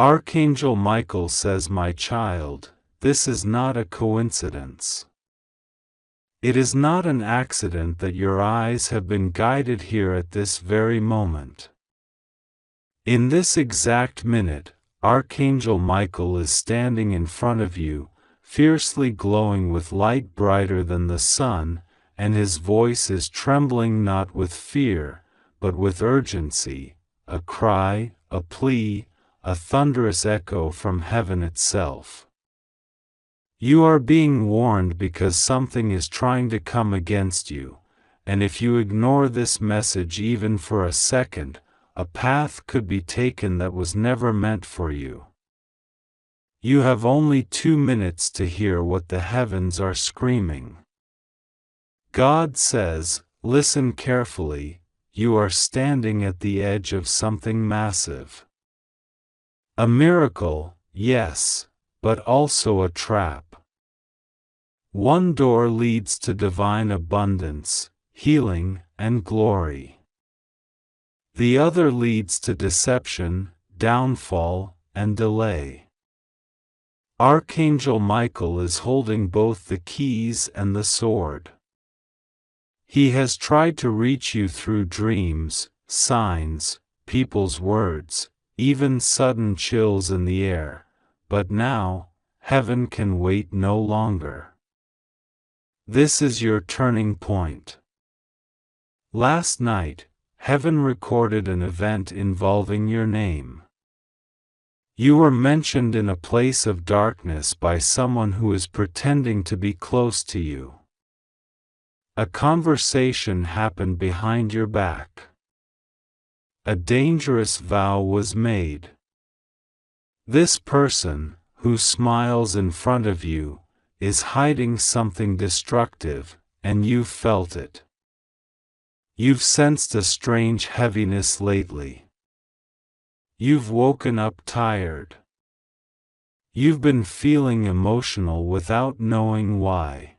Archangel Michael says, "My child, this is not a coincidence. It is not an accident that your eyes have been guided here at this very moment. In this exact minute, Archangel Michael is standing in front of you, fiercely glowing with light brighter than the sun, and his voice is trembling not with fear, but with urgency, a cry, a plea, a thunderous echo from heaven itself. You are being warned because something is trying to come against you, and if you ignore this message even for a second, a path could be taken that was never meant for you. You have only 2 minutes to hear what the heavens are screaming. God says, listen carefully, you are standing at the edge of something massive. A miracle, yes, but also a trap. One door leads to divine abundance, healing, and glory. The other leads to deception, downfall, and delay. Archangel Michael is holding both the keys and the sword. He has tried to reach you through dreams, signs, people's words, even sudden chills in the air, but now, heaven can wait no longer. This is your turning point. Last night, heaven recorded an event involving your name. You were mentioned in a place of darkness by someone who is pretending to be close to you. A conversation happened behind your back. A dangerous vow was made. This person, who smiles in front of you, is hiding something destructive, and you've felt it. You've sensed a strange heaviness lately. You've woken up tired. You've been feeling emotional without knowing why.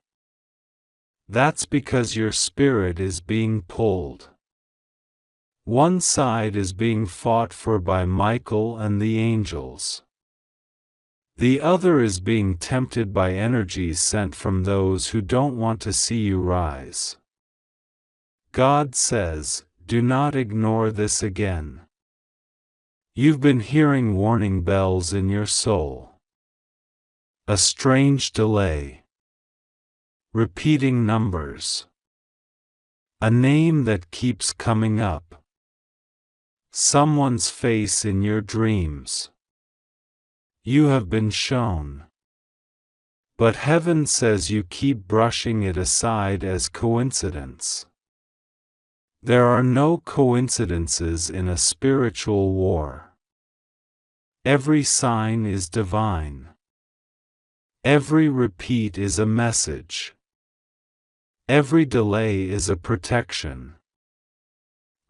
That's because your spirit is being pulled. One side is being fought for by Michael and the angels. The other is being tempted by energies sent from those who don't want to see you rise. God says, do not ignore this again. You've been hearing warning bells in your soul. A strange delay. Repeating numbers. A name that keeps coming up. Someone's face in your dreams. You have been shown. But heaven says you keep brushing it aside as coincidence. There are no coincidences in a spiritual war. Every sign is divine. Every repeat is a message. Every delay is a protection.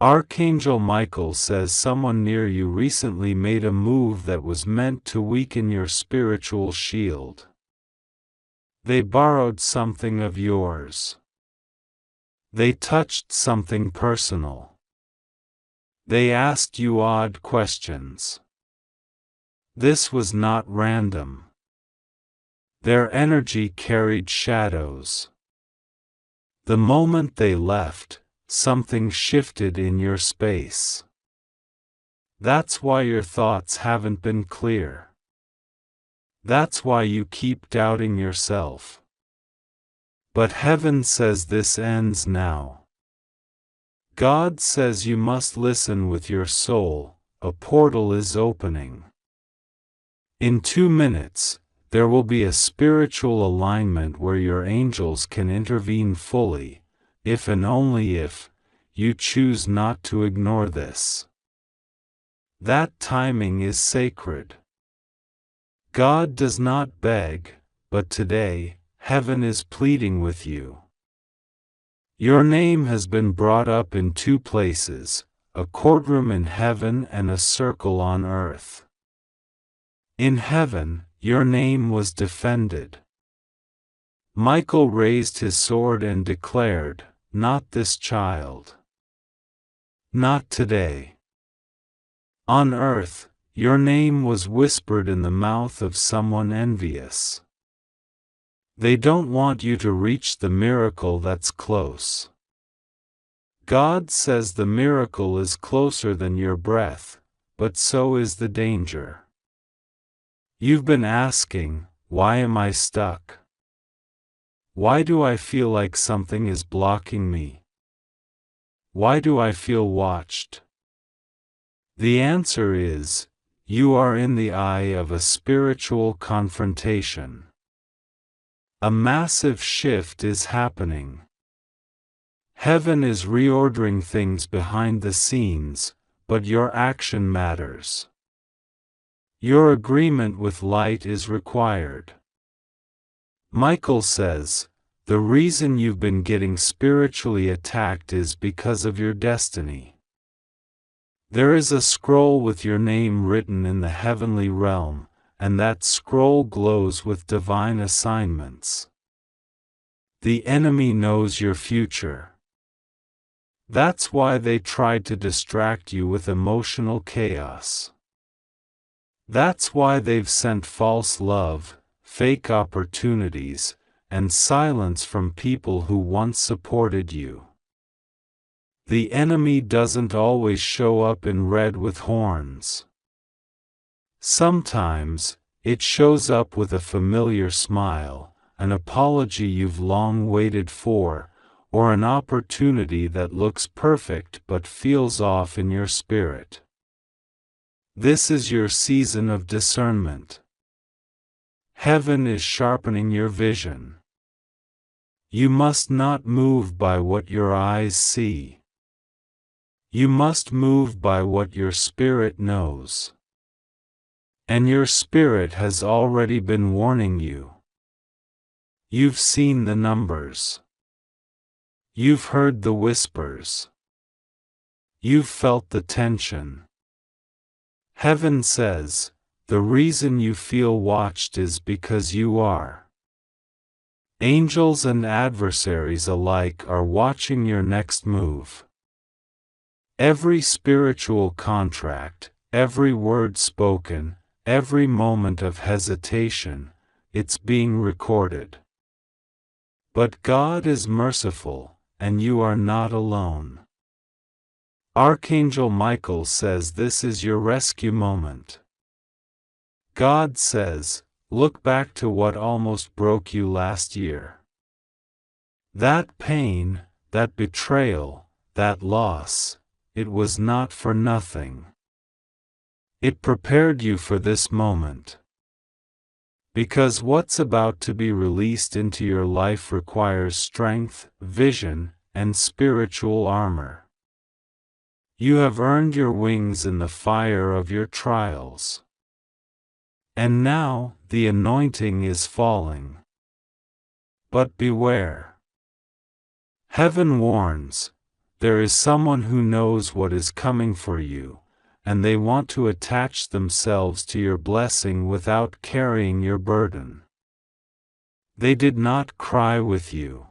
Archangel Michael says someone near you recently made a move that was meant to weaken your spiritual shield. They borrowed something of yours. They touched something personal. They asked you odd questions. This was not random. Their energy carried shadows. The moment they left, something shifted in your space. That's why your thoughts haven't been clear. That's why you keep doubting yourself. But heaven says this ends now. God says you must listen with your soul, a portal is opening. In 2 minutes, there will be a spiritual alignment where your angels can intervene fully, if and only if, you choose not to ignore this. That timing is sacred. God does not beg, but today, heaven is pleading with you. Your name has been brought up in 2 places, a courtroom in heaven and a circle on earth. In heaven, your name was defended. Michael raised his sword and declared, "Not this child. Not today." On earth, Your name was whispered in the mouth of someone envious. They don't want you to reach the miracle that's close. God says the miracle is closer than your breath, but so is the danger. You've been asking, why am I stuck? Why do I feel like something is blocking me? Why do I feel watched? The answer is, you are in the eye of a spiritual confrontation. A massive shift is happening. Heaven is reordering things behind the scenes, but your action matters. Your agreement with light is required. Michael says, the reason you've been getting spiritually attacked is because of your destiny. There is a scroll with your name written in the heavenly realm, and that scroll glows with divine assignments. The enemy knows your future. That's why they tried to distract you with emotional chaos. That's why they've sent false love, fake opportunities, and silence from people who once supported you. The enemy doesn't always show up in red with horns. Sometimes, it shows up with a familiar smile, an apology you've long waited for, or an opportunity that looks perfect but feels off in your spirit. This is your season of discernment. Heaven is sharpening your vision. You must not move by what your eyes see. You must move by what your spirit knows. And your spirit has already been warning you. You've seen the numbers. You've heard the whispers. You've felt the tension. Heaven says, the reason you feel watched is because you are. Angels and adversaries alike are watching your next move. Every spiritual contract, every word spoken, every moment of hesitation, it's being recorded. But God is merciful, and you are not alone. Archangel Michael says this is your rescue moment. God says, look back to what almost broke you last year. That pain, that betrayal, that loss, it was not for nothing. It prepared you for this moment. Because what's about to be released into your life requires strength, vision, and spiritual armor. You have earned your wings in the fire of your trials. And now, the anointing is falling. But beware. Heaven warns, there is someone who knows what is coming for you, and they want to attach themselves to your blessing without carrying your burden. They did not cry with you.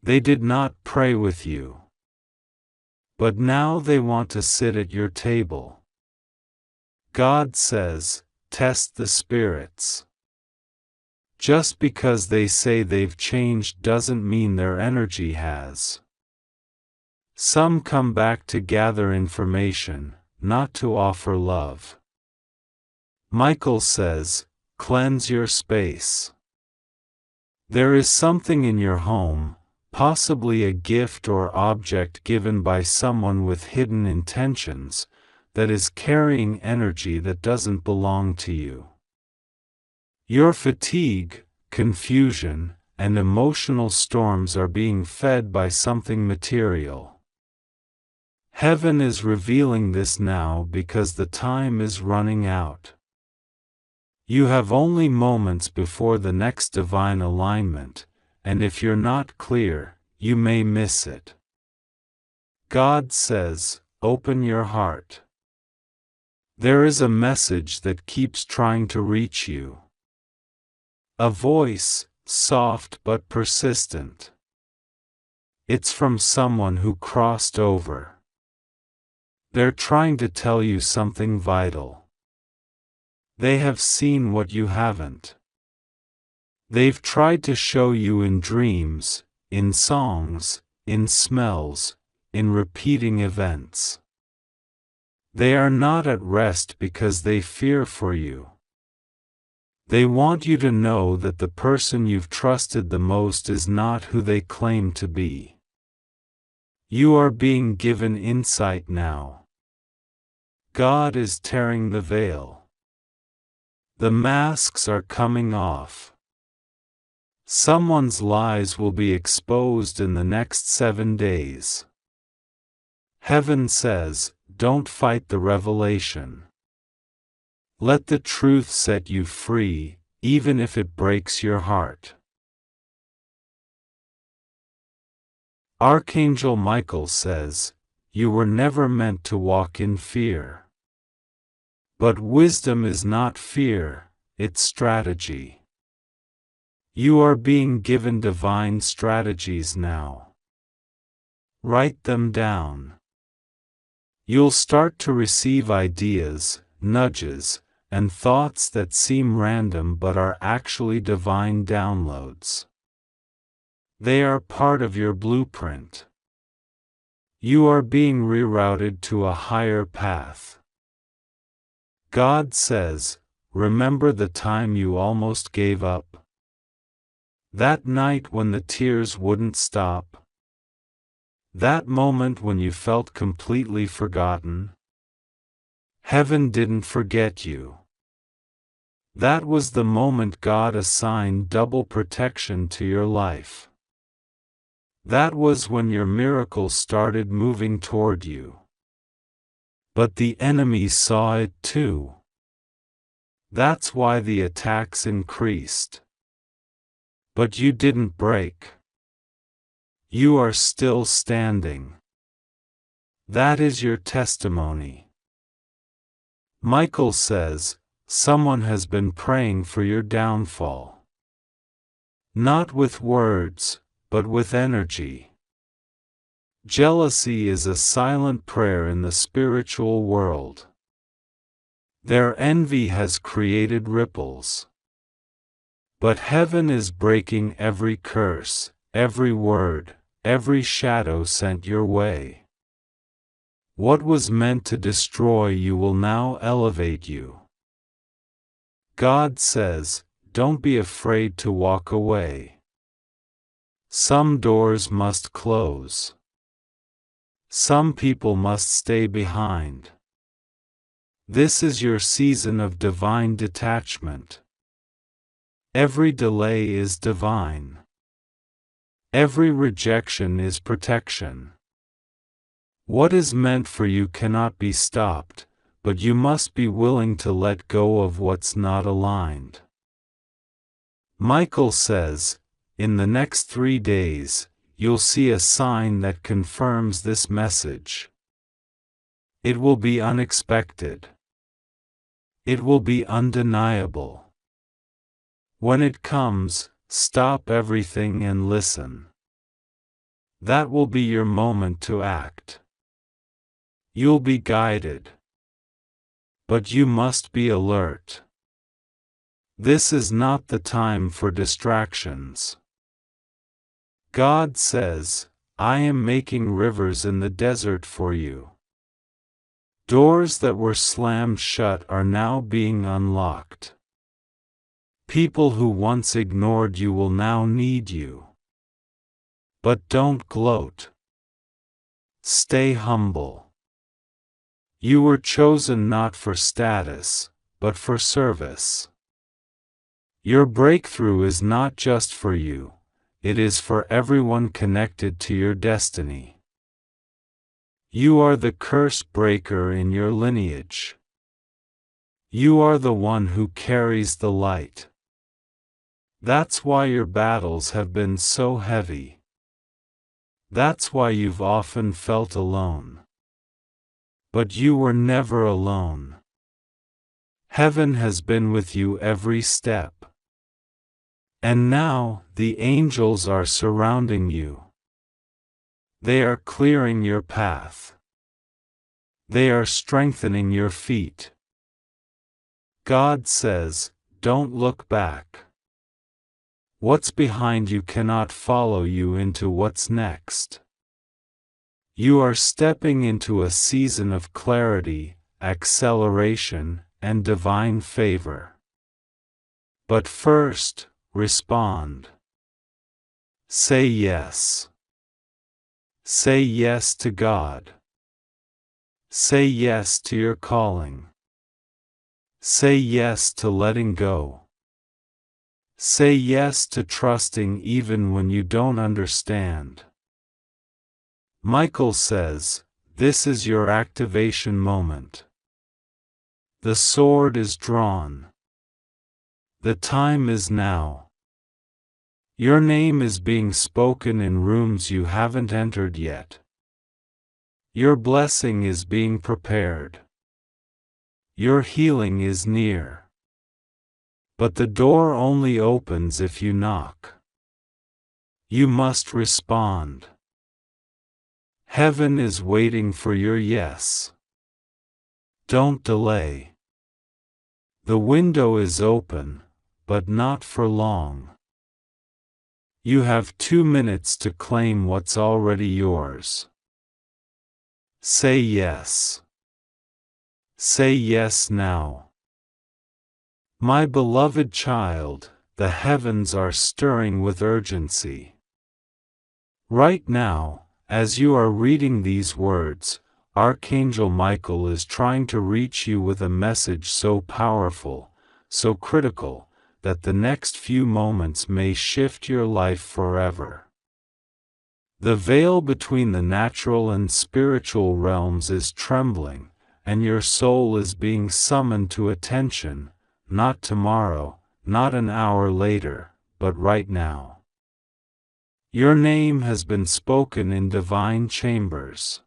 They did not pray with you. But now they want to sit at your table. God says, test the spirits. Just because they say they've changed doesn't mean their energy has. Some come back to gather information, not to offer love. Michael says, cleanse your space. There is something in your home, possibly a gift or object given by someone with hidden intentions, that is carrying energy that doesn't belong to you. Your fatigue, confusion, and emotional storms are being fed by something material. Heaven is revealing this now because the time is running out. You have only moments before the next divine alignment, and if you're not clear, you may miss it. God says, open your heart. There is a message that keeps trying to reach you. A voice, soft but persistent. It's from someone who crossed over. They're trying to tell you something vital. They have seen what you haven't. They've tried to show you in dreams, in songs, in smells, in repeating events. They are not at rest because they fear for you. They want you to know that the person you've trusted the most is not who they claim to be. You are being given insight now. God is tearing the veil. The masks are coming off. Someone's lies will be exposed in the next 7 days. Heaven says, don't fight the revelation. Let the truth set you free, even if it breaks your heart. Archangel Michael says, you were never meant to walk in fear. But wisdom is not fear, it's strategy. You are being given divine strategies now. Write them down. You'll start to receive ideas, nudges, and thoughts that seem random but are actually divine downloads. They are part of your blueprint. You are being rerouted to a higher path. God says, remember the time you almost gave up? That night when the tears wouldn't stop? That moment when you felt completely forgotten? Heaven didn't forget you. That was the moment God assigned double protection to your life. That was when your miracle started moving toward you. But the enemy saw it too. That's why the attacks increased. But you didn't break. You are still standing. That is your testimony. Michael says, someone has been praying for your downfall. Not with words, but with energy. Jealousy is a silent prayer in the spiritual world. Their envy has created ripples. But heaven is breaking every curse, every word, every shadow sent your way. What was meant to destroy you will now elevate you. God says, don't be afraid to walk away. Some doors must close. Some people must stay behind. This is your season of divine detachment. Every delay is divine. Every rejection is protection. What is meant for you cannot be stopped, but you must be willing to let go of what's not aligned. Michael says, in the next 3 days, you'll see a sign that confirms this message. It will be unexpected. It will be undeniable. When it comes, stop everything and listen. That will be your moment to act. You'll be guided. But you must be alert. This is not the time for distractions. God says, I am making rivers in the desert for you. Doors that were slammed shut are now being unlocked. People who once ignored you will now need you. But don't gloat. Stay humble. You were chosen not for status, but for service. Your breakthrough is not just for you, it is for everyone connected to your destiny. You are the curse breaker in your lineage. You are the one who carries the light. That's why your battles have been so heavy. That's why you've often felt alone. But you were never alone. Heaven has been with you every step. And now, the angels are surrounding you. They are clearing your path. They are strengthening your feet. God says, don't look back. What's behind you cannot follow you into what's next. You are stepping into a season of clarity, acceleration, and divine favor. But first, respond. Say yes. Say yes to God. Say yes to your calling. Say yes to letting go. Say yes to trusting even when you don't understand. Michael says, this is your activation moment. The sword is drawn. The time is now. Your name is being spoken in rooms you haven't entered yet. Your blessing is being prepared. Your healing is near. But the door only opens if you knock. You must respond. Heaven is waiting for your yes. Don't delay. The window is open, but not for long. You have 2 minutes to claim what's already yours. Say yes. Say yes now. My beloved child, the heavens are stirring with urgency. Right now, as you are reading these words, Archangel Michael is trying to reach you with a message so powerful, so critical, that the next few moments may shift your life forever. The veil between the natural and spiritual realms is trembling, and your soul is being summoned to attention, not tomorrow, not an hour later, but right now. Your name has been spoken in divine chambers.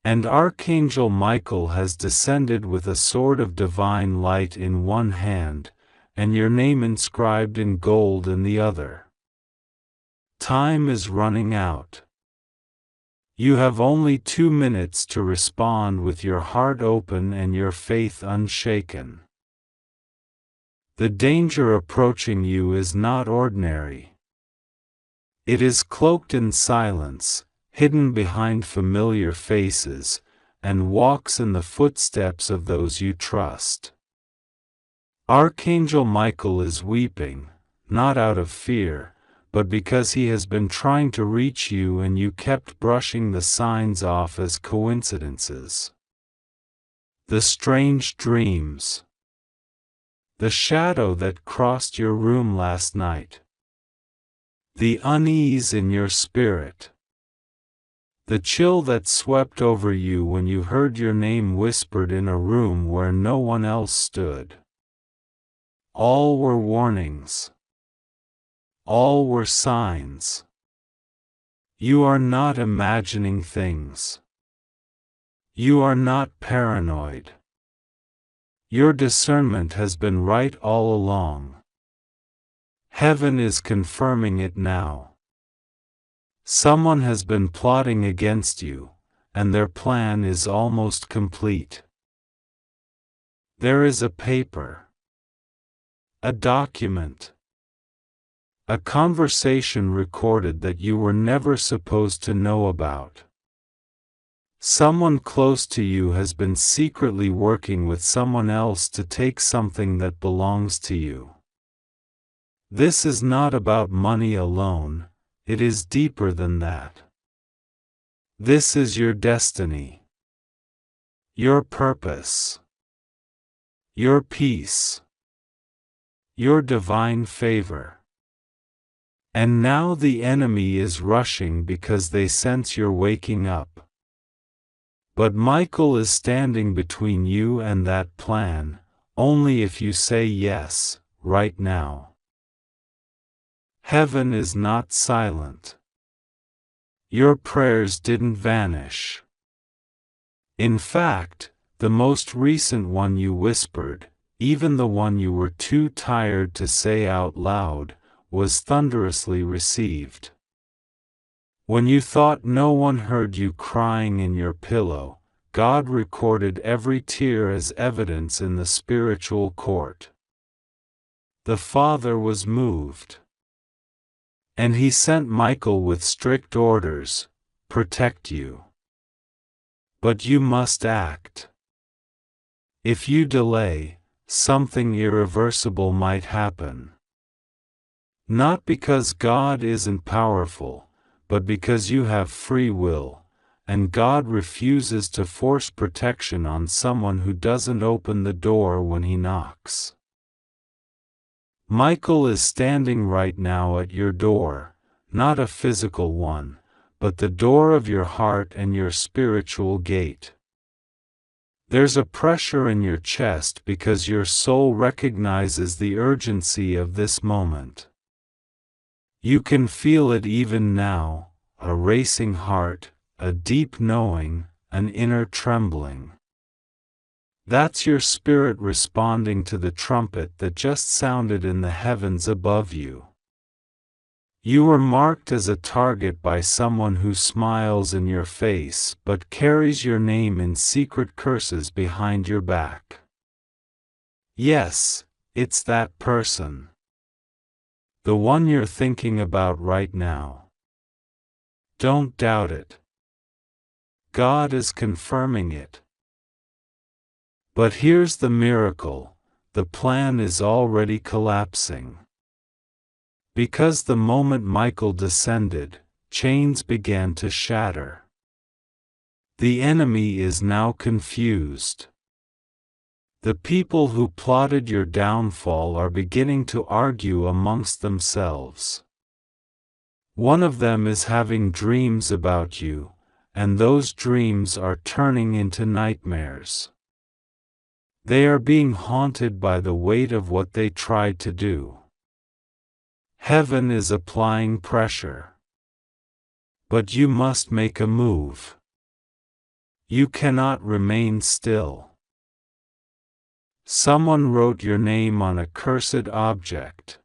And Archangel Michael has descended with a sword of divine light in one hand, and your name inscribed in gold in the other. Time is running out. You have only 2 minutes to respond with your heart open and your faith unshaken. The danger approaching you is not ordinary. It is cloaked in silence, hidden behind familiar faces, and walks in the footsteps of those you trust. Archangel Michael is weeping, not out of fear, but because he has been trying to reach you and you kept brushing the signs off as coincidences. The strange dreams. The shadow that crossed your room last night. The unease in your spirit. The chill that swept over you when you heard your name whispered in a room where no one else stood. All were warnings. All were signs. You are not imagining things. You are not paranoid. Your discernment has been right all along. Heaven is confirming it now. Someone has been plotting against you, and their plan is almost complete. There is a paper. A document. A conversation recorded that you were never supposed to know about. Someone close to you has been secretly working with someone else to take something that belongs to you. This is not about money alone, it is deeper than that. This is your destiny. Your purpose. Your peace. Your divine favor. And now the enemy is rushing because they sense you're waking up. But Michael is standing between you and that plan, only if you say yes, right now. Heaven is not silent. Your prayers didn't vanish. In fact, the most recent one you whispered, even the one you were too tired to say out loud, was thunderously received. When you thought no one heard you crying in your pillow, God recorded every tear as evidence in the spiritual court. The Father was moved. And he sent Michael with strict orders: protect you. But you must act. If you delay, something irreversible might happen. Not because God isn't powerful, but because you have free will, and God refuses to force protection on someone who doesn't open the door when he knocks. Michael is standing right now at your door, not a physical one, but the door of your heart and your spiritual gate. There's a pressure in your chest because your soul recognizes the urgency of this moment. You can feel it even now, a racing heart, a deep knowing, an inner trembling. That's your spirit responding to the trumpet that just sounded in the heavens above you. You were marked as a target by someone who smiles in your face but carries your name in secret curses behind your back. Yes, it's that person. The one you're thinking about right now. Don't doubt it. God is confirming it. But here's the miracle: the plan is already collapsing. Because the moment Michael descended, chains began to shatter. The enemy is now confused. The people who plotted your downfall are beginning to argue amongst themselves. One of them is having dreams about you, and those dreams are turning into nightmares. They are being haunted by the weight of what they tried to do. Heaven is applying pressure. But you must make a move. You cannot remain still. Someone wrote your name on a cursed object.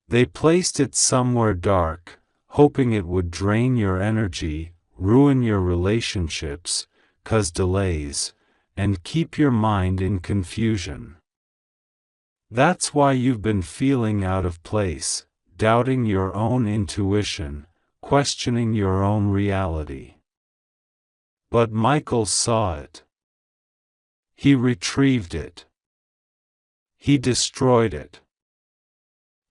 They placed it somewhere dark, hoping it would drain your energy, ruin your relationships, cause delays, and keep your mind in confusion. That's why you've been feeling out of place, doubting your own intuition, questioning your own reality. But Michael saw it. He retrieved it. He destroyed it.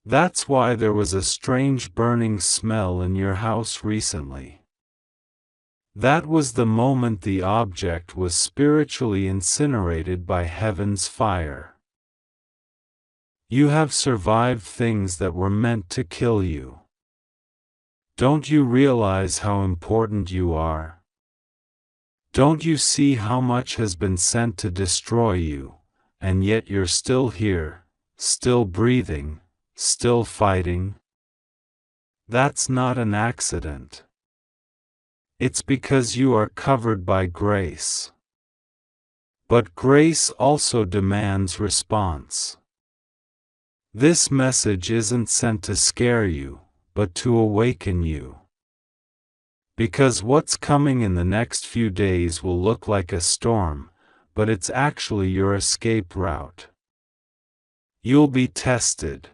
That's why there was a strange burning smell in your house recently. That was the moment the object was spiritually incinerated by heaven's fire. You have survived things that were meant to kill you. Don't you realize how important you are? Don't you see how much has been sent to destroy you, and yet you're still here, still breathing, still fighting? That's not an accident. It's because you are covered by grace. But grace also demands response. This message isn't sent to scare you, but to awaken you. Because what's coming in the next few days will look like a storm, but it's actually your escape route. You'll be tested.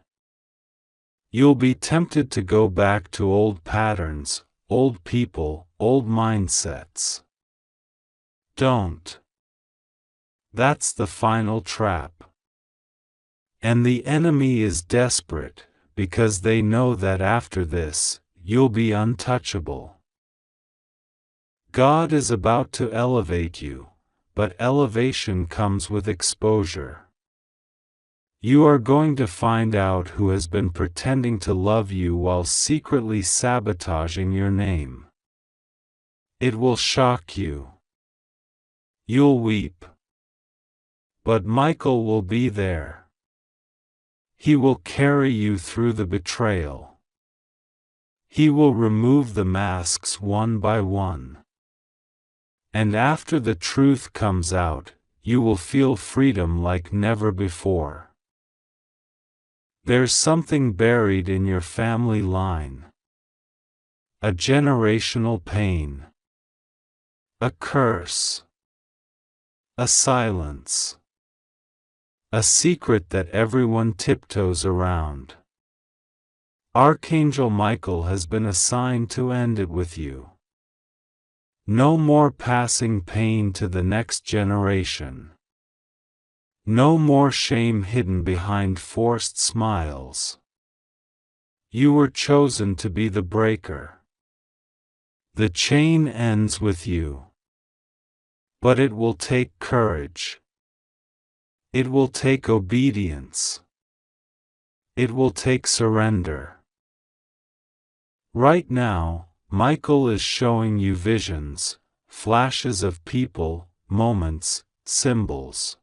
You'll be tempted to go back to old patterns, old people, old mindsets. Don't. That's the final trap. And the enemy is desperate, because they know that after this, you'll be untouchable. God is about to elevate you, but elevation comes with exposure. You are going to find out who has been pretending to love you while secretly sabotaging your name. It will shock you. You'll weep. But Michael will be there. He will carry you through the betrayal. He will remove the masks one by one. And after the truth comes out, you will feel freedom like never before. There's something buried in your family line. A generational pain. A curse. A silence. A secret that everyone tiptoes around. Archangel Michael has been assigned to end it with you. No more passing pain to the next generation. No more shame hidden behind forced smiles. You were chosen to be the breaker. The chain ends with you. But it will take courage. It will take obedience. It will take surrender. Right now, Michael is showing you visions, flashes of people, moments, symbols.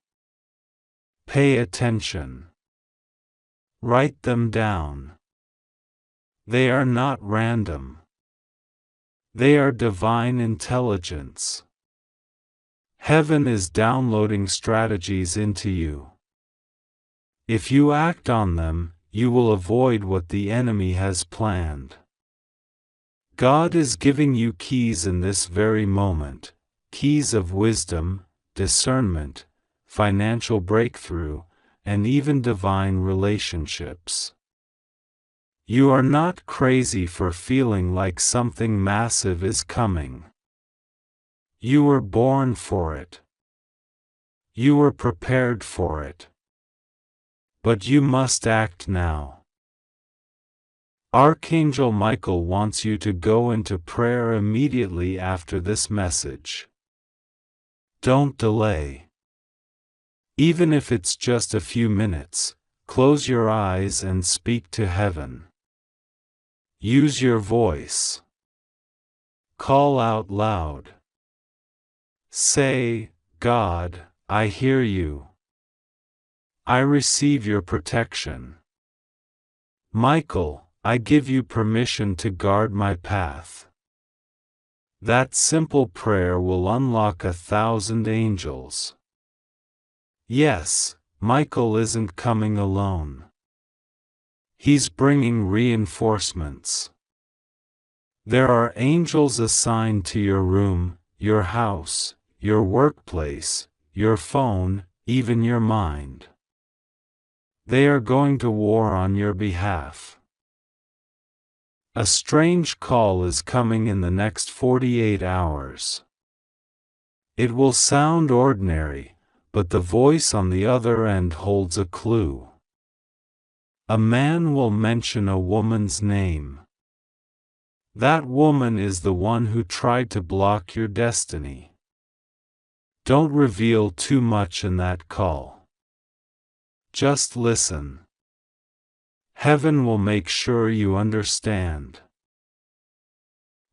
Pay attention. Write them down. They are not random. They are divine intelligence. Heaven is downloading strategies into you. If you act on them, you will avoid what the enemy has planned. God is giving you keys in this very moment, keys of wisdom, discernment, financial breakthrough, and even divine relationships. You are not crazy for feeling like something massive is coming. You were born for it. You were prepared for it. But you must act now. Archangel Michael wants you to go into prayer immediately after this message. Don't delay. Even if it's just a few minutes, close your eyes and speak to heaven. Use your voice. Call out loud. Say, God, I hear you. I receive your protection. Michael, I give you permission to guard my path. That simple prayer will unlock 1,000 angels. Yes, Michael isn't coming alone. He's bringing reinforcements. There are angels assigned to your room, your house, your workplace, your phone, even your mind. They are going to war on your behalf. A strange call is coming in the next 48 hours. It will sound ordinary, but the voice on the other end holds a clue. A man will mention a woman's name. That woman is the one who tried to block your destiny. Don't reveal too much in that call. Just listen. Heaven will make sure you understand.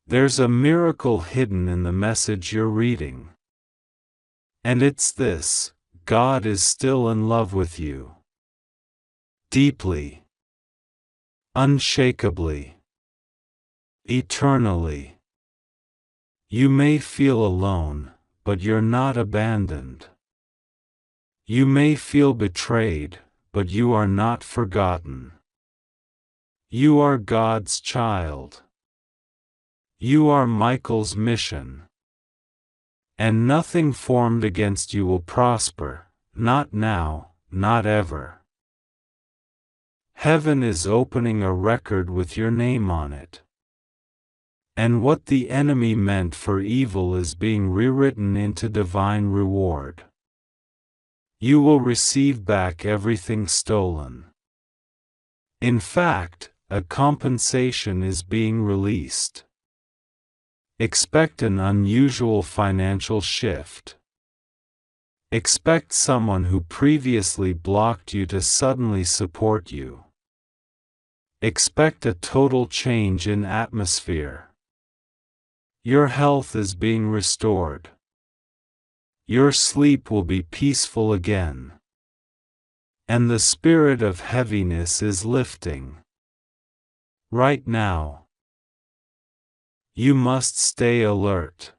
There's a miracle hidden in the message you're reading. And it's this: God is still in love with you. Deeply. Unshakably. Eternally. You may feel alone, but you're not abandoned. You may feel betrayed, but you are not forgotten. You are God's child. You are Michael's mission. And nothing formed against you will prosper, not now, not ever. Heaven is opening a record with your name on it. And what the enemy meant for evil is being rewritten into divine reward. You will receive back everything stolen. In fact, a compensation is being released. Expect an unusual financial shift. Expect someone who previously blocked you to suddenly support you. Expect a total change in atmosphere. Your health is being restored. Your sleep will be peaceful again. And the spirit of heaviness is lifting. Right now. You must stay alert.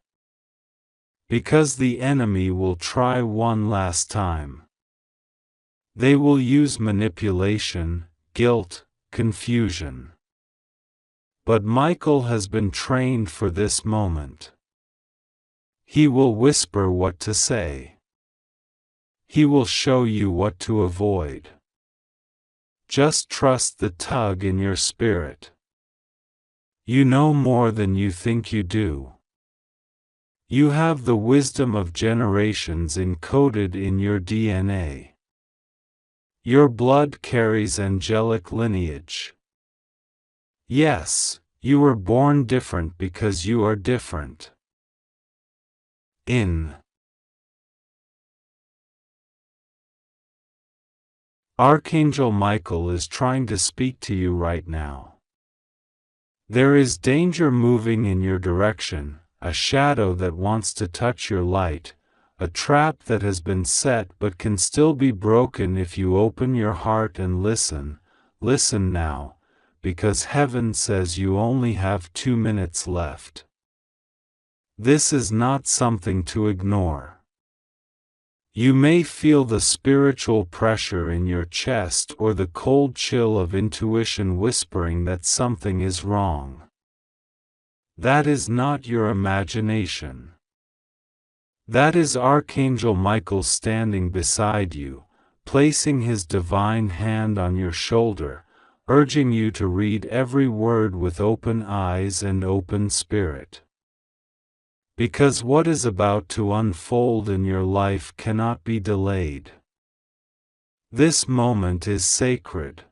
Because the enemy will try one last time. They will use manipulation, guilt, confusion. But Michael has been trained for this moment. He will whisper what to say. He will show you what to avoid. Just trust the tug in your spirit. You know more than you think you do. You have the wisdom of generations encoded in your DNA. Your blood carries angelic lineage. Yes, you were born different because you are different. Archangel Michael is trying to speak to you right now. There is danger moving in your direction, a shadow that wants to touch your light, a trap that has been set but can still be broken if you open your heart and listen. Listen now, because heaven says you only have 2 minutes left. This is not something to ignore. You may feel the spiritual pressure in your chest or the cold chill of intuition whispering that something is wrong. That is not your imagination. That is Archangel Michael standing beside you, placing his divine hand on your shoulder, urging you to read every word with open eyes and open spirit. Because what is about to unfold in your life cannot be delayed. This moment is sacred.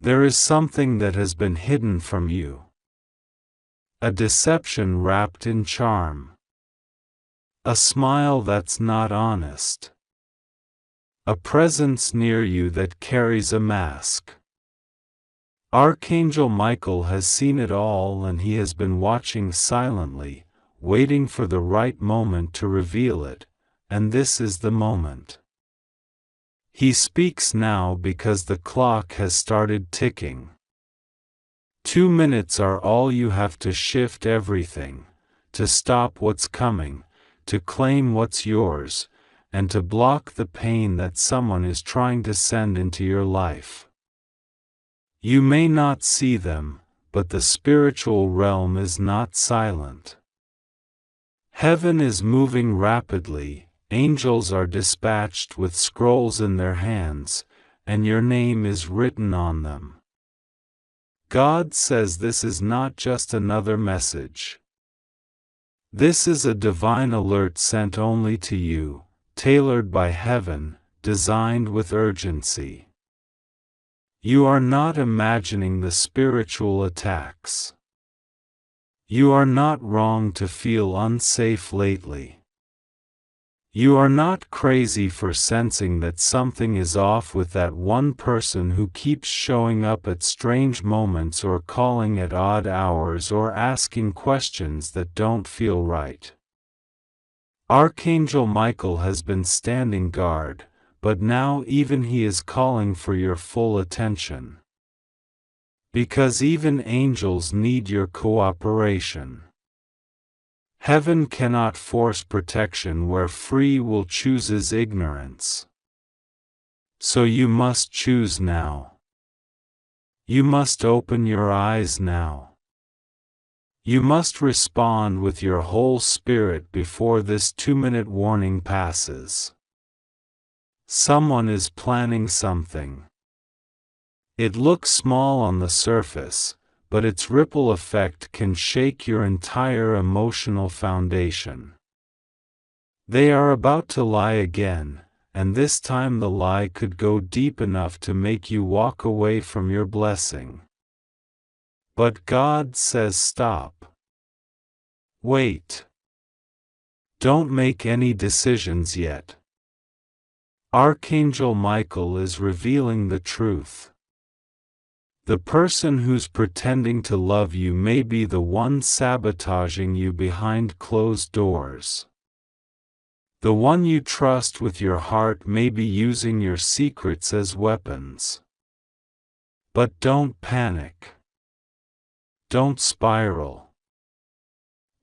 There is something that has been hidden from you. A deception wrapped in charm. A smile that's not honest. A presence near you that carries a mask. Archangel Michael has seen it all and he has been watching silently, waiting for the right moment to reveal it, and this is the moment. He speaks now because the clock has started ticking. 2 minutes are all you have to shift everything, to stop what's coming, to claim what's yours, and to block the pain that someone is trying to send into your life. You may not see them, but the spiritual realm is not silent. Heaven is moving rapidly, angels are dispatched with scrolls in their hands, and your name is written on them. God says this is not just another message. This is a divine alert sent only to you, tailored by heaven, designed with urgency. You are not imagining the spiritual attacks. You are not wrong to feel unsafe lately. You are not crazy for sensing that something is off with that one person who keeps showing up at strange moments or calling at odd hours or asking questions that don't feel right. Archangel Michael has been standing guard, but now even he is calling for your full attention. Because even angels need your cooperation. Heaven cannot force protection where free will chooses ignorance. So you must choose now. You must open your eyes now. You must respond with your whole spirit before this 2-minute warning passes. Someone is planning something. It looks small on the surface, but its ripple effect can shake your entire emotional foundation. They are about to lie again, and this time the lie could go deep enough to make you walk away from your blessing. But God says stop. Wait. Don't make any decisions yet. Archangel Michael is revealing the truth. The person who's pretending to love you may be the one sabotaging you behind closed doors. The one you trust with your heart may be using your secrets as weapons. But don't panic. Don't spiral.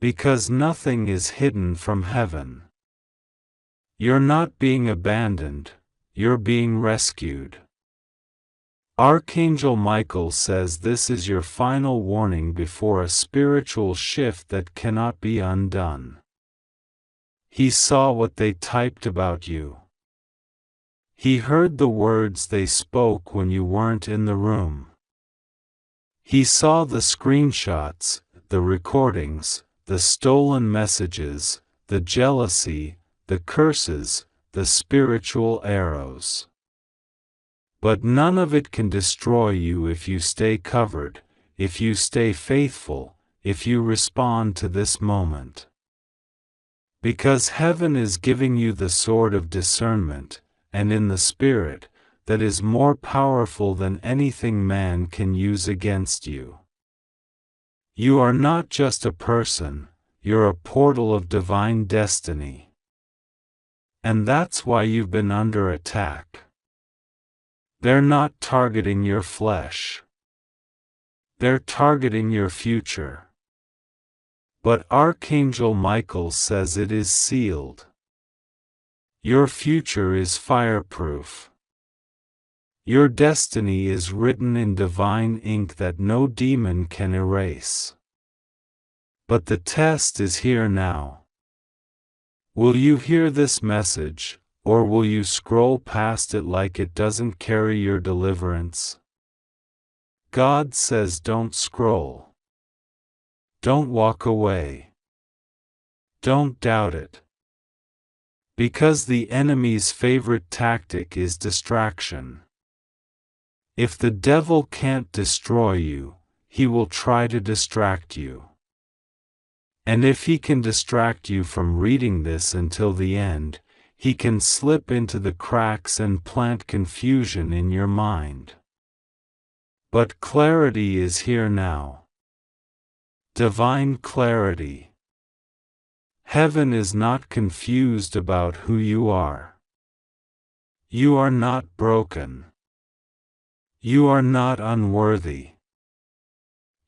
Because nothing is hidden from heaven. You're not being abandoned, you're being rescued. Archangel Michael says this is your final warning before a spiritual shift that cannot be undone. He saw what they typed about you. He heard the words they spoke when you weren't in the room. He saw the screenshots, the recordings, the stolen messages, the jealousy, the curses, the spiritual arrows. But none of it can destroy you if you stay covered, if you stay faithful, if you respond to this moment. Because heaven is giving you the sword of discernment, and in the Spirit, that is more powerful than anything man can use against you. You are not just a person, you're a portal of divine destiny. And that's why you've been under attack. They're not targeting your flesh. They're targeting your future. But Archangel Michael says it is sealed. Your future is fireproof. Your destiny is written in divine ink that no demon can erase. But the test is here now. Will you hear this message, or will you scroll past it like it doesn't carry your deliverance? God says don't scroll. Don't walk away. Don't doubt it. Because the enemy's favorite tactic is distraction. If the devil can't destroy you, he will try to distract you. And if he can distract you from reading this until the end, he can slip into the cracks and plant confusion in your mind. But clarity is here now. Divine clarity. Heaven is not confused about who you are. You are not broken. You are not unworthy.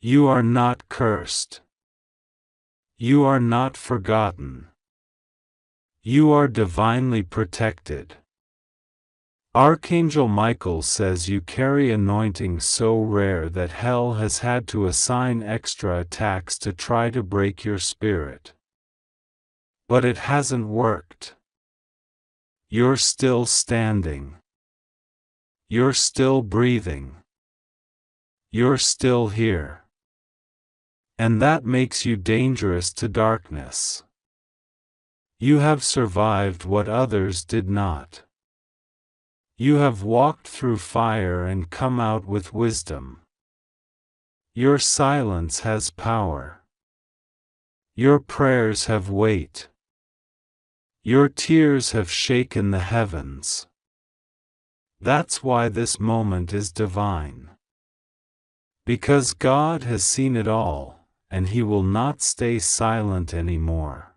You are not cursed. You are not forgotten. You are divinely protected. Archangel Michael says you carry anointing so rare that hell has had to assign extra attacks to try to break your spirit. But it hasn't worked. You're still standing. You're still breathing. You're still here. And that makes you dangerous to darkness. You have survived what others did not. You have walked through fire and come out with wisdom. Your silence has power. Your prayers have weight. Your tears have shaken the heavens. That's why this moment is divine. Because God has seen it all, and He will not stay silent anymore.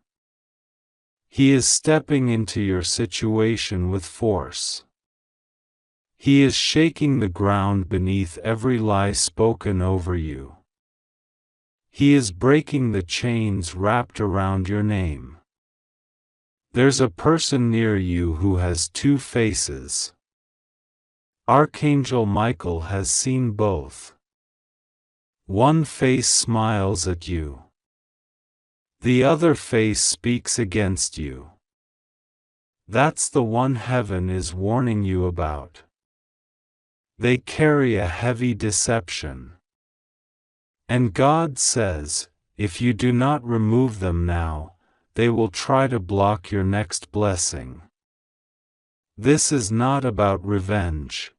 He is stepping into your situation with force. He is shaking the ground beneath every lie spoken over you. He is breaking the chains wrapped around your name. There's a person near you who has two faces. Archangel Michael has seen both. One face smiles at you. The other face speaks against you. That's the one heaven is warning you about. They carry a heavy deception. And God says, if you do not remove them now, they will try to block your next blessing. This is not about revenge.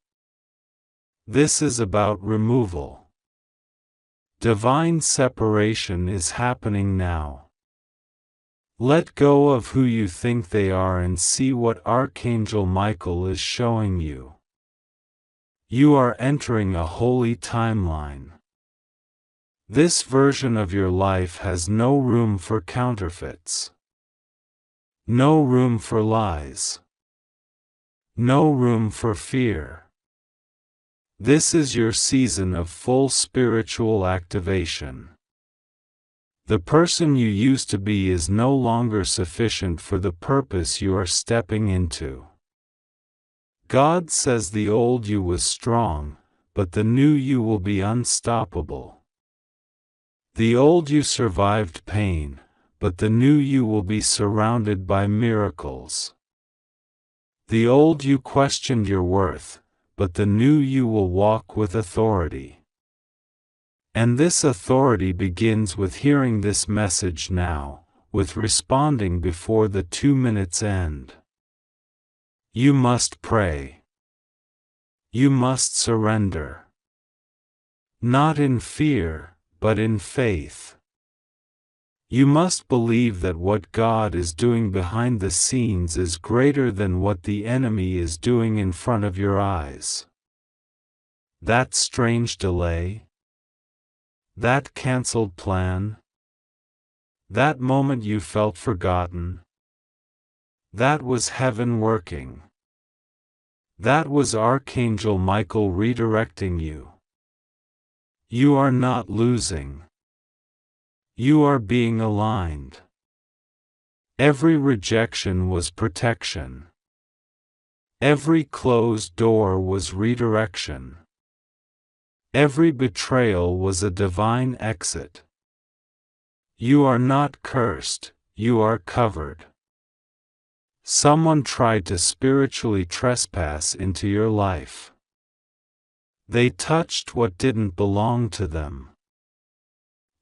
This is about removal. Divine separation is happening now. Let go of who you think they are and see what Archangel Michael is showing you. You are entering a holy timeline. This version of your life has no room for counterfeits. No room for lies. No room for fear. This is your season of full spiritual activation. The person you used to be is no longer sufficient for the purpose you are stepping into. God says the old you was strong, but the new you will be unstoppable. The old you survived pain, but the new you will be surrounded by miracles. The old you questioned your worth, but the new you will walk with authority. And this authority begins with hearing this message now, with responding before the 2 minutes end. You must pray. You must surrender. Not in fear, but in faith. You must believe that what God is doing behind the scenes is greater than what the enemy is doing in front of your eyes. That strange delay? That cancelled plan? That moment you felt forgotten? That was heaven working. That was Archangel Michael redirecting you. You are not losing. You are being aligned. Every rejection was protection. Every closed door was redirection. Every betrayal was a divine exit. You are not cursed, you are covered. Someone tried to spiritually trespass into your life. They touched what didn't belong to them.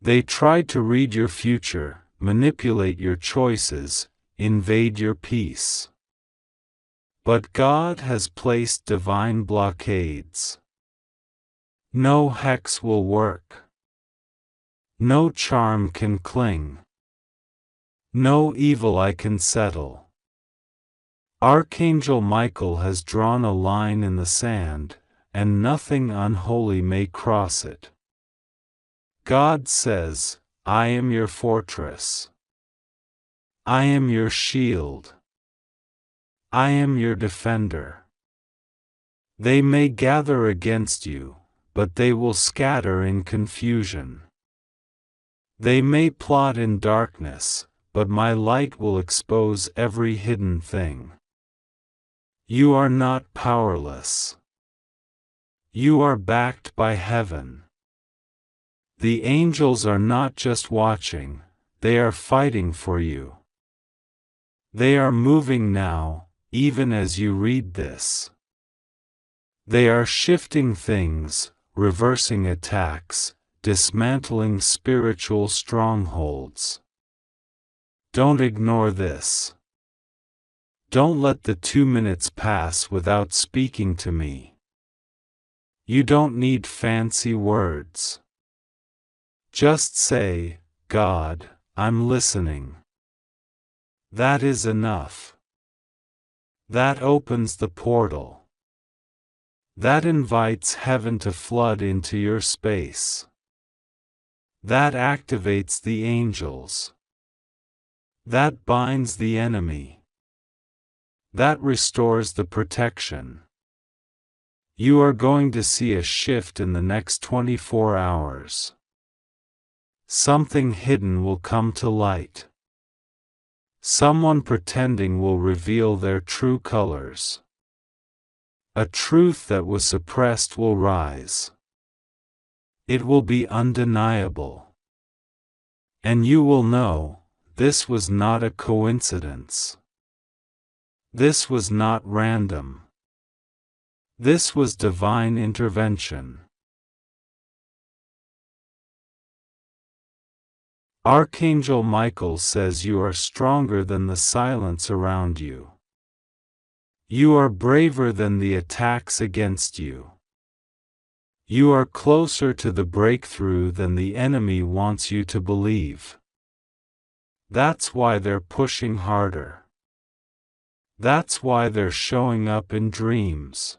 They tried to read your future, manipulate your choices, invade your peace. But God has placed divine blockades. No hex will work. No charm can cling. No evil eye can settle. Archangel Michael has drawn a line in the sand, and nothing unholy may cross it. God says, I am your fortress. I am your shield. I am your defender. They may gather against you, but they will scatter in confusion. They may plot in darkness, but my light will expose every hidden thing. You are not powerless. You are backed by heaven. The angels are not just watching, they are fighting for you. They are moving now, even as you read this. They are shifting things, reversing attacks, dismantling spiritual strongholds. Don't ignore this. Don't let the 2 minutes pass without speaking to me. You don't need fancy words. Just say, God, I'm listening. That is enough. That opens the portal. That invites heaven to flood into your space. That activates the angels. That binds the enemy. That restores the protection. You are going to see a shift in the next 24 hours. Something hidden will come to light. Someone pretending will reveal their true colors. A truth that was suppressed will rise. It will be undeniable. And you will know, this was not a coincidence. This was not random. This was divine intervention. Archangel Michael says you are stronger than the silence around you. You are braver than the attacks against you. You are closer to the breakthrough than the enemy wants you to believe. That's why they're pushing harder. That's why they're showing up in dreams.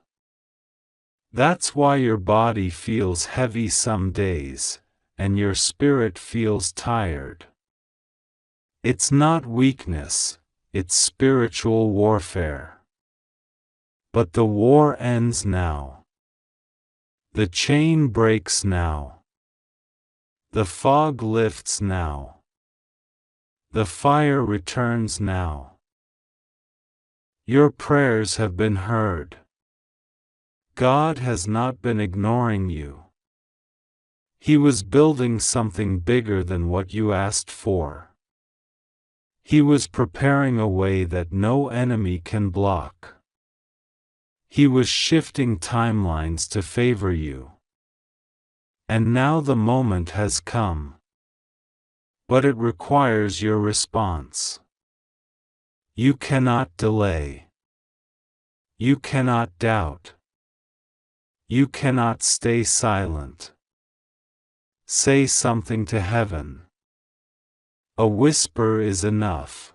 That's why your body feels heavy some days, and your spirit feels tired. It's not weakness, it's spiritual warfare. But the war ends now. The chain breaks now. The fog lifts now. The fire returns now. Your prayers have been heard. God has not been ignoring you. He was building something bigger than what you asked for. He was preparing a way that no enemy can block. He was shifting timelines to favor you. And now the moment has come. But it requires your response. You cannot delay. You cannot doubt. You cannot stay silent. Say something to heaven. A whisper is enough.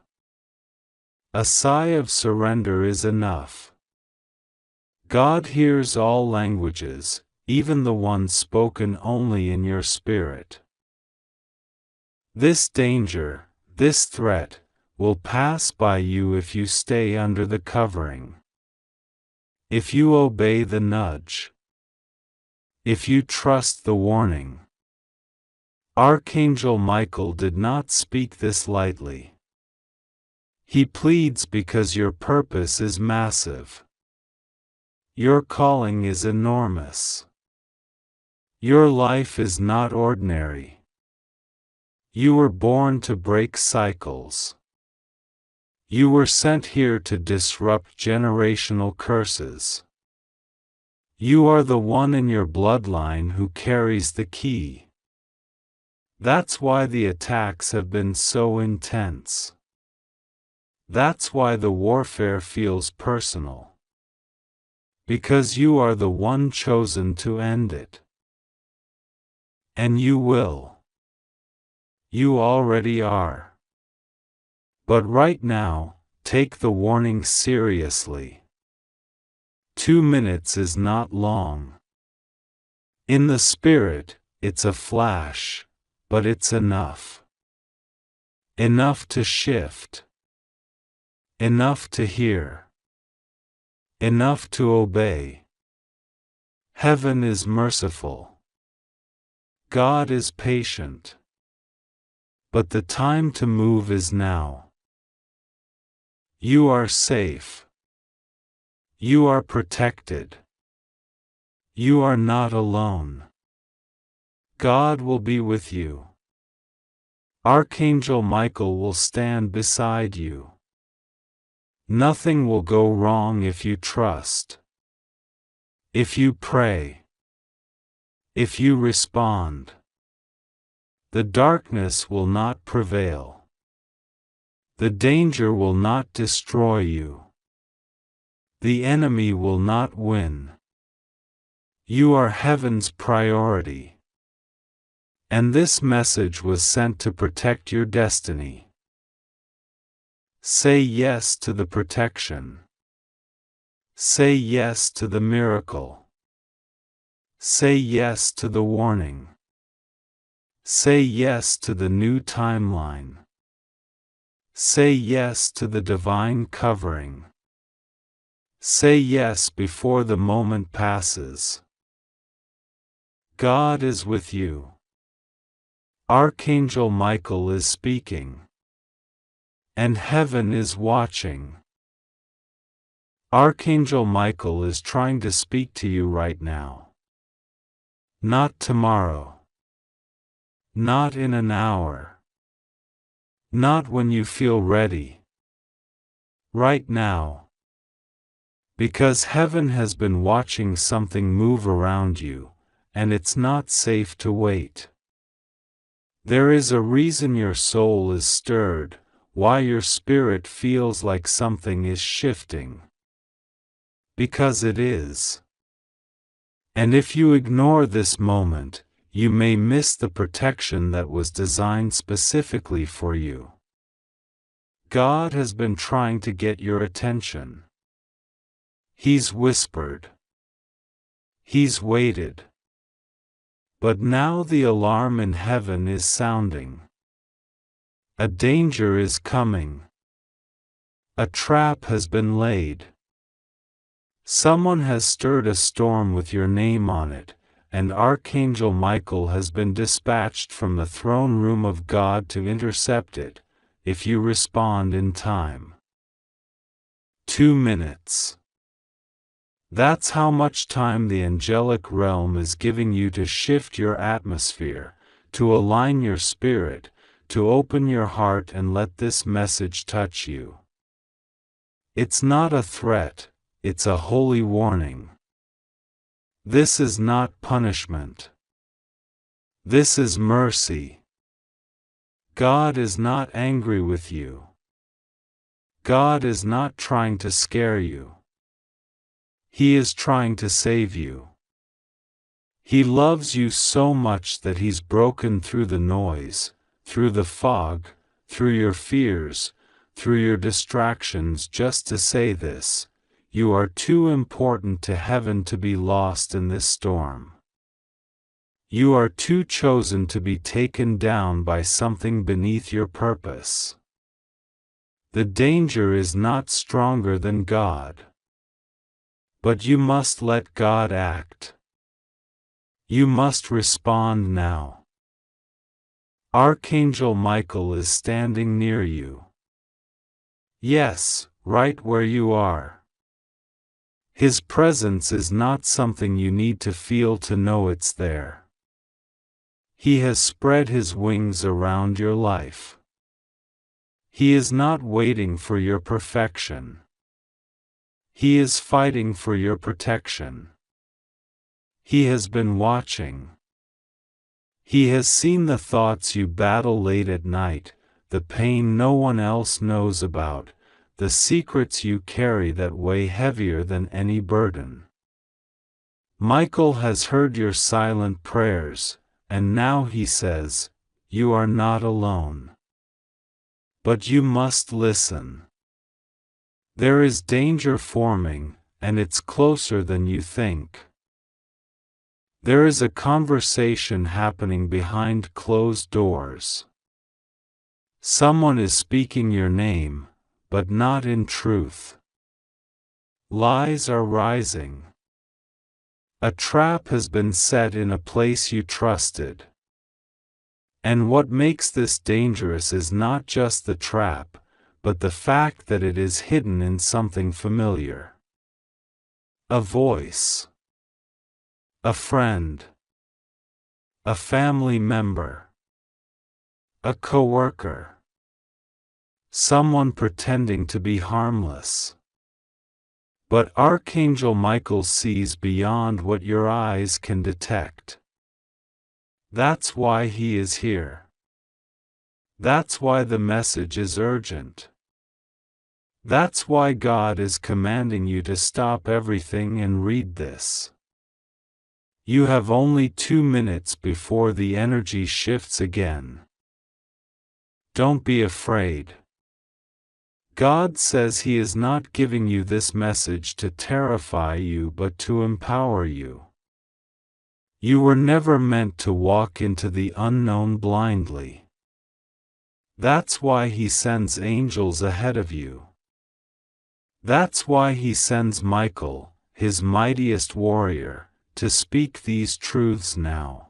A sigh of surrender is enough. God hears all languages, even the ones spoken only in your spirit. This danger, this threat, will pass by you if you stay under the covering. If you obey the nudge. If you trust the warning. Archangel Michael did not speak this lightly. He pleads because your purpose is massive. Your calling is enormous. Your life is not ordinary. You were born to break cycles. You were sent here to disrupt generational curses. You are the one in your bloodline who carries the key. That's why the attacks have been so intense. That's why the warfare feels personal. Because you are the one chosen to end it. And you will. You already are. But right now, take the warning seriously. 2 minutes is not long. In the spirit, it's a flash, but it's enough. Enough to shift. Enough to hear. Enough to obey. Heaven is merciful. God is patient. But the time to move is now. You are safe. You are protected. You are not alone. God will be with you. Archangel Michael will stand beside you. Nothing will go wrong if you trust. If you pray. If you respond. The darkness will not prevail. The danger will not destroy you. The enemy will not win. You are heaven's priority. And this message was sent to protect your destiny. Say yes to the protection. Say yes to the miracle. Say yes to the warning. Say yes to the new timeline. Say yes to the divine covering. Say yes before the moment passes. God is with you. Archangel Michael is speaking. And heaven is watching. Archangel Michael is trying to speak to you right now. Not tomorrow. Not in an hour. Not when you feel ready. Right now. Because heaven has been watching something move around you, and it's not safe to wait. There is a reason your soul is stirred, why your spirit feels like something is shifting. Because it is. And if you ignore this moment, you may miss the protection that was designed specifically for you. God has been trying to get your attention. He's whispered. He's waited. But now the alarm in heaven is sounding. A danger is coming. A trap has been laid. Someone has stirred a storm with your name on it, and Archangel Michael has been dispatched from the throne room of God to intercept it, if you respond in time. 2 minutes. That's how much time the angelic realm is giving you to shift your atmosphere, to align your spirit, to open your heart and let this message touch you. It's not a threat, it's a holy warning. This is not punishment. This is mercy. God is not angry with you. God is not trying to scare you. He is trying to save you. He loves you so much that He's broken through the noise, through the fog, through your fears, through your distractions just to say this: you are too important to heaven to be lost in this storm. You are too chosen to be taken down by something beneath your purpose. The danger is not stronger than God. But you must let God act. You must respond now. Archangel Michael is standing near you. Yes, right where you are. His presence is not something you need to feel to know it's there. He has spread His wings around your life. He is not waiting for your perfection. He is fighting for your protection. He has been watching. He has seen the thoughts you battle late at night, the pain no one else knows about, the secrets you carry that weigh heavier than any burden. Michael has heard your silent prayers, and now he says, you are not alone. But you must listen. There is danger forming, and it's closer than you think. There is a conversation happening behind closed doors. Someone is speaking your name, but not in truth. Lies are rising. A trap has been set in a place you trusted. And what makes this dangerous is not just the trap, but the fact that it is hidden in something familiar. A voice. A friend. A family member. A coworker. Someone pretending to be harmless. But Archangel Michael sees beyond what your eyes can detect. That's why he is here. That's why the message is urgent. That's why God is commanding you to stop everything and read this. You have only 2 minutes before the energy shifts again. Don't be afraid. God says He is not giving you this message to terrify you but to empower you. You were never meant to walk into the unknown blindly. That's why He sends angels ahead of you. That's why He sends Michael, His mightiest warrior, to speak these truths now.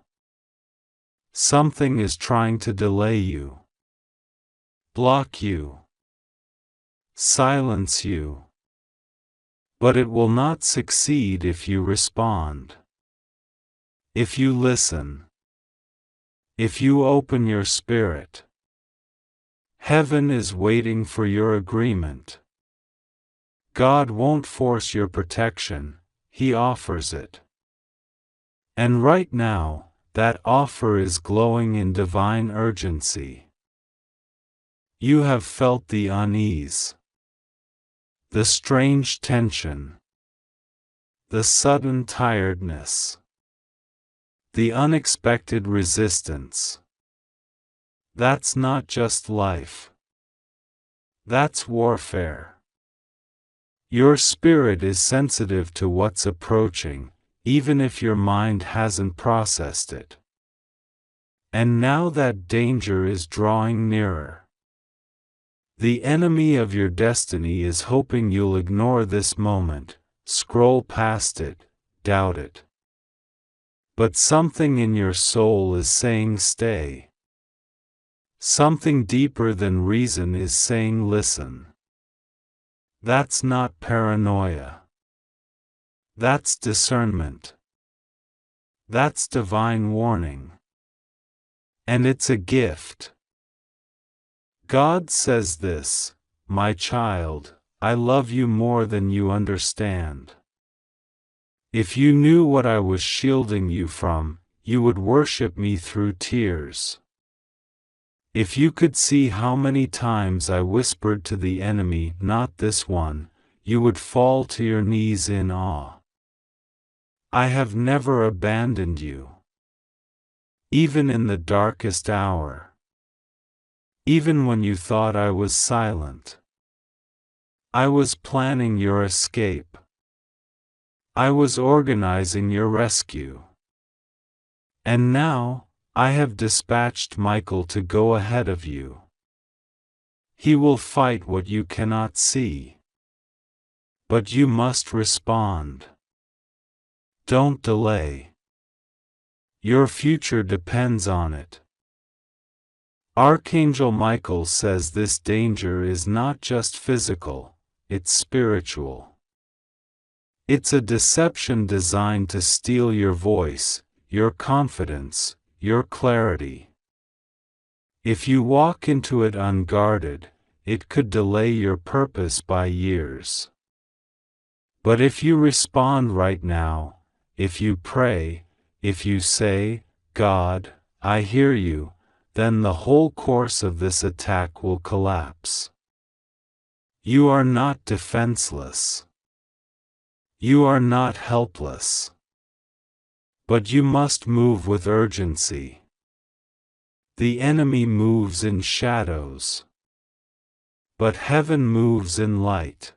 Something is trying to delay you, block you, silence you. But it will not succeed if you respond. If you listen. If you open your spirit. Heaven is waiting for your agreement. God won't force your protection, He offers it. And right now, that offer is glowing in divine urgency. You have felt the unease, the strange tension, the sudden tiredness, the unexpected resistance. That's not just life. That's warfare. Your spirit is sensitive to what's approaching, even if your mind hasn't processed it. And now that danger is drawing nearer. The enemy of your destiny is hoping you'll ignore this moment, scroll past it, doubt it. But something in your soul is saying stay. Something deeper than reason is saying listen. That's not paranoia. That's discernment. That's divine warning. And it's a gift. God says this, my child, I love you more than you understand. If you knew what I was shielding you from, you would worship me through tears. If you could see how many times I whispered to the enemy, not this one, you would fall to your knees in awe. I have never abandoned you. Even in the darkest hour. Even when you thought I was silent. I was planning your escape. I was organizing your rescue. And now, I have dispatched Michael to go ahead of you. He will fight what you cannot see. But you must respond. Don't delay. Your future depends on it. Archangel Michael says this danger is not just physical, it's spiritual. It's a deception designed to steal your voice, your confidence, your clarity. If you walk into it unguarded, it could delay your purpose by years. But if you respond right now, if you pray, if you say, God, I hear you, then the whole course of this attack will collapse. You are not defenseless. You are not helpless. But you must move with urgency. The enemy moves in shadows. But heaven moves in light.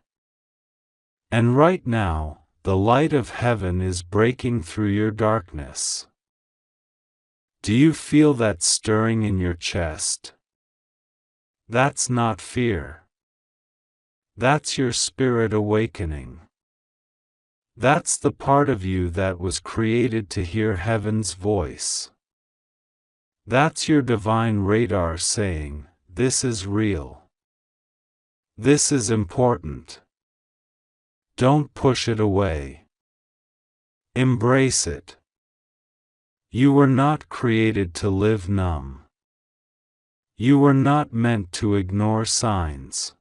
And right now, the light of heaven is breaking through your darkness. Do you feel that stirring in your chest? That's not fear. That's your spirit awakening. That's the part of you that was created to hear heaven's voice. That's your divine radar saying, this is real. This is important. Don't push it away. Embrace it. You were not created to live numb. You were not meant to ignore signs.